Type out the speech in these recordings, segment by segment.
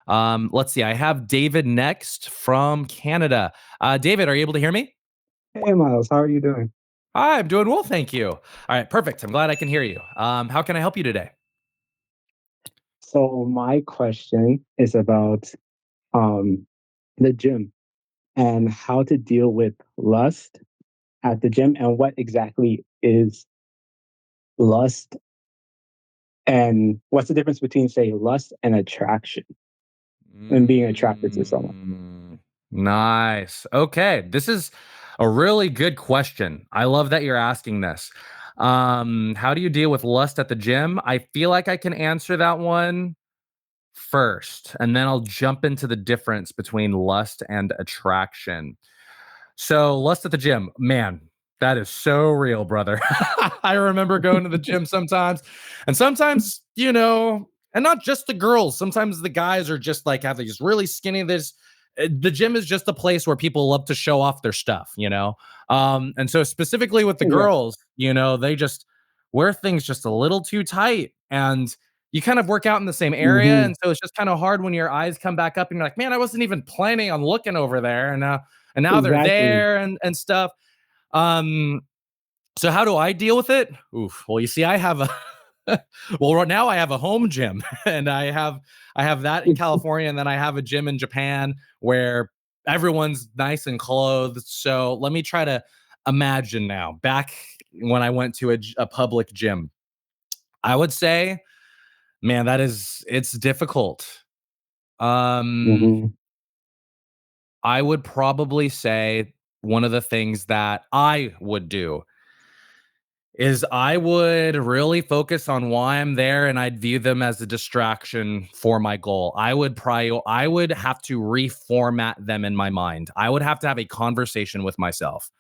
Let's see. I have David next from Canada. David, are you able to hear me? Hey Miles, how are you doing? Hi, I'm doing well, thank you. All right, perfect. I'm glad I can hear you. How can I help you today? So my question is about um the gym and how to deal with lust at the gym and what exactly is lust and what's the difference between say lust and attraction and being attracted to someone. Nice. Okay, this is a really good question. I love that you're asking this. How do you deal with lust at the gym? I feel like I can answer that one first, and then I'll jump into the difference between lust and attraction. So, lust at the gym, man, that is so real, brother. I remember going to the gym sometimes, and sometimes, and not just the girls, sometimes the guys are just like have these really skinny, the gym is just a place where people love to show off their stuff. And so specifically with the Yeah. girls, they just wear things just a little too tight, and you kind of work out in the same area, Mm-hmm. and so it's just kind of hard when your eyes come back up and you're like, man, I wasn't even planning on looking over there, and now they're Exactly. there and stuff. Um, so how do I deal with it? Oof. Well, you see, I have a well, right now I have a home gym, and I have that in California, and then I have a gym in Japan where everyone's nice and clothed. So let me try to imagine now. Back when I went to a public gym, I would say, man, it's difficult. Um, Mm-hmm. I would probably say one of the things that I would do is I would really focus on why I'm there, and I'd view them as a distraction for my goal. I would have to reformat them in my mind. I would have to have a conversation with myself.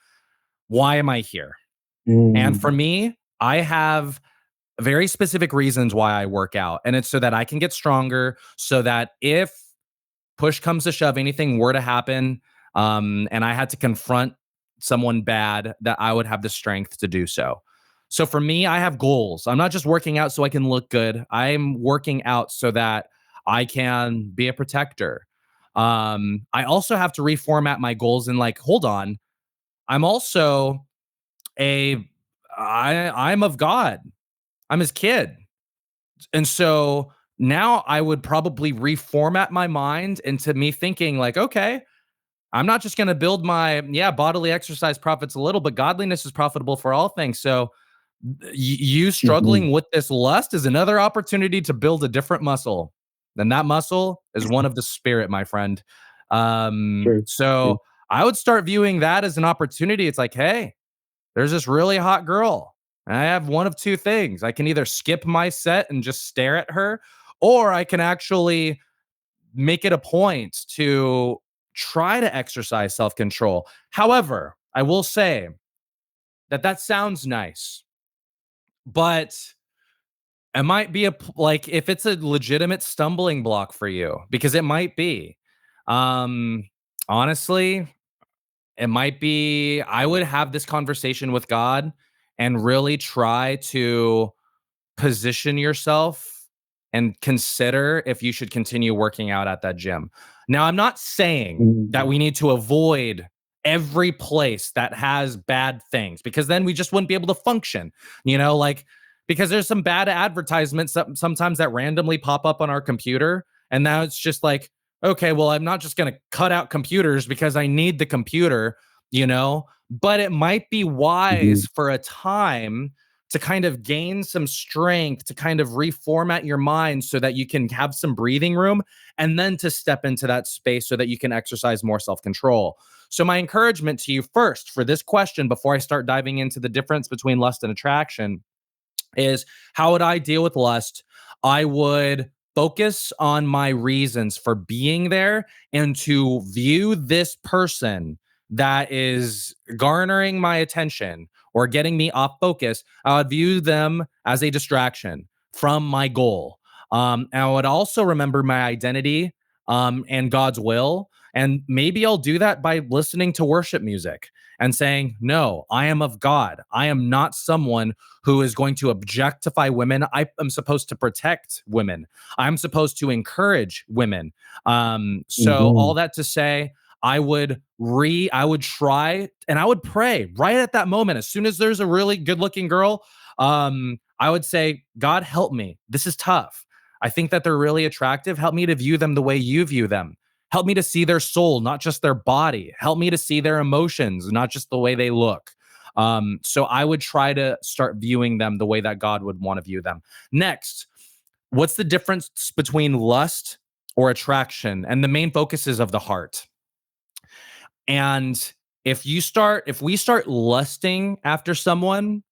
Why am I here? And Mm-hmm. for me, I have very specific reasons why I work out, and it's so that I can get stronger, so that if push comes to shove, anything were to happen, and I had to confront someone bad, that I would have the strength to do so. So for me, I have goals. I'm not just working out so I can look good. I'm working out so that I can be a protector. I also have to reformat my goals and like, hold on, I'm also a I'm of God. I'm his kid. And so now I would probably reformat my mind into me thinking like, okay, I'm not just going to build my, yeah, bodily exercise profits a little, but godliness is profitable for all things. So you Mm-hmm. struggling with this lust is another opportunity to build a different muscle. And that muscle is one of the spirit, my friend. True. So True. I would start viewing that as an opportunity. It's like, hey, there's this really hot girl. And I have one of two things. I can either skip my set and just stare at her, or I can actually make it a point to try to exercise self control. However, I will say that that sounds nice, but it might be like if it's a legitimate stumbling block for you, because it might be. Um, honestly, it might be. I would have this conversation with God and really try to position yourself and consider if you should continue working out at that gym. Now, I'm not saying that Mm-hmm. we need to avoid every place that has bad things, because then we just wouldn't be able to function, like, because there's some bad advertisements that sometimes that randomly pop up on our computer. And now it's just like, okay, well, I'm not just going to cut out computers because I need the computer, but it might be Mm-hmm. wise for a time to kind of gain some strength, to kind of reformat your mind so that you can have some breathing room, and then to step into that space so that you can exercise more self control. So, my encouragement to you first for this question, before I start diving into the difference between lust and attraction, is how would I deal with lust? I would focus on my reasons for being there, and to view this person that is garnering my attention or getting me off focus. I would view them as a distraction from my goal. And I would also remember my identity, and God's will. And maybe I'll do that by listening to worship music. and saying, no, I am of God. I am not someone who is going to objectify women. I am supposed to protect women. I'm supposed to encourage women. So all Mhm. that to say, I would try and I would pray right at that moment. As soon as there's a really good looking girl, I would say, God, help me. This is tough. I think that they're really attractive. Help me to view them the way you view them. Help me to see their soul, not just their body. Help me to see their emotions, not just the way they look. So I would try to start viewing them the way that God would want to view them. Next, what's the difference between lust or attraction? And the main focus is of the heart. And if we start lusting after someone,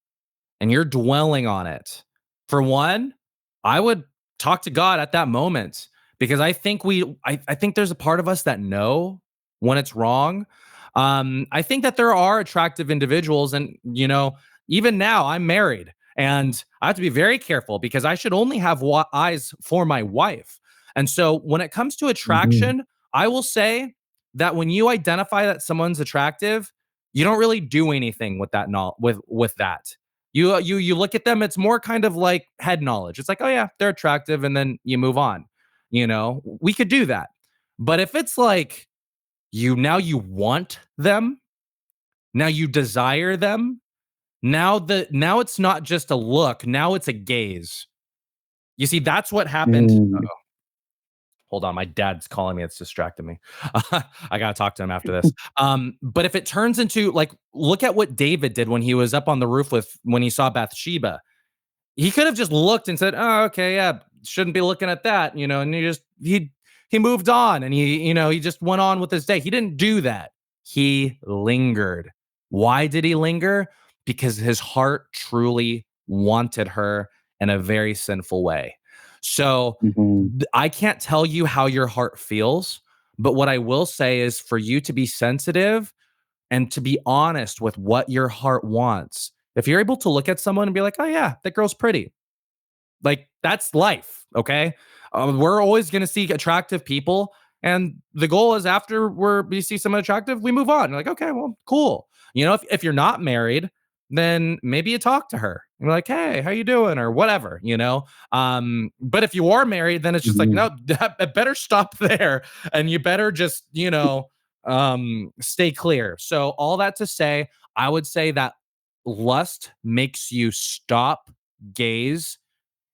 and you're dwelling on it, for one, I would talk to God at that moment, because I think there's a part of us that know when it's wrong. I think that there are attractive individuals, and even now I'm married, and I have to be very careful because I should only have eyes for my wife. And so when it comes to Mhm. attraction, I will say that when you identify that someone's attractive, you don't really do anything with that with that. You look at them, it's more kind of like head knowledge. It's like, oh yeah, they're attractive, and then you move on. We could do that. But if it's like you want them, now you desire them, now it's not just a look, now it's a gaze. You see, that's what happened. Mm. Hold on, my dad's calling me. It's distracting me. I gotta talk to him after this. But if it turns into, like, look at what David did when he was up on the roof when he saw Bathsheba. He could have just looked and said, "Oh, okay, yeah, shouldn't be looking at that," and he moved on, and he just went on with his day. He didn't do that. He lingered. Why did he linger? Because his heart truly wanted her in a very sinful way. So Mhm. I can't tell you how your heart feels, but what I will say is for you to be sensitive and to be honest with what your heart wants. If you're able to look at someone and be like, "Oh yeah, that girl's pretty." Like, that's life, okay? We're always going to see attractive people, and the goal is after we see someone attractive, we move on. You're like, okay, well, cool. If you're not married, then maybe you talk to her. You're like, hey, how you doing, or whatever. But if you are married, then it's just like, Mhm. no, that better stop there, and you better just stay clear. So all that to say, I would say that lust makes you stop, gaze,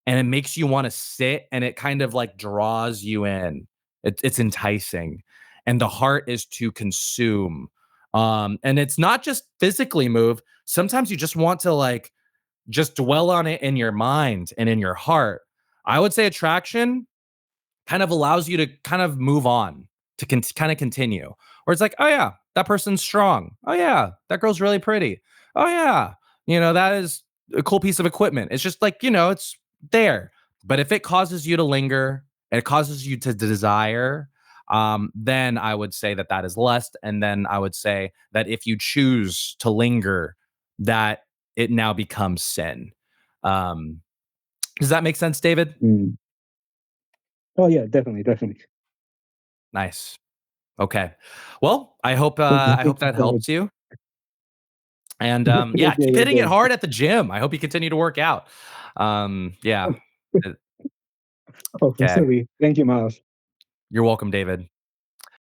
and it makes you want to sit, and it kind of like draws you in. It's enticing, and the heart is to consume. And it's not just physically move. Sometimes you just want to, like, just dwell on it in your mind and in your heart. I would say attraction kind of allows you to kind of move on, to kind of continue. Where it's like, oh yeah, that person's strong. Oh yeah, that girl's really pretty. Oh yeah, that is a cool piece of equipment. It's just like, it's there. But if it causes you to linger, it causes you to desire, then I would say that that is lust. And then I would say that if you choose to linger, that it now becomes sin. Um, does that make sense, David? Mm. Oh yeah, definitely, definitely. Nice. Okay. Well, I Thank hope you that so much. helps you. And It yeah, did, keep it hitting it did. hard at the gym. I hope you continue to work out. Yeah. Oh, Okay. absolutely. Thank you, Miles. You're welcome, David.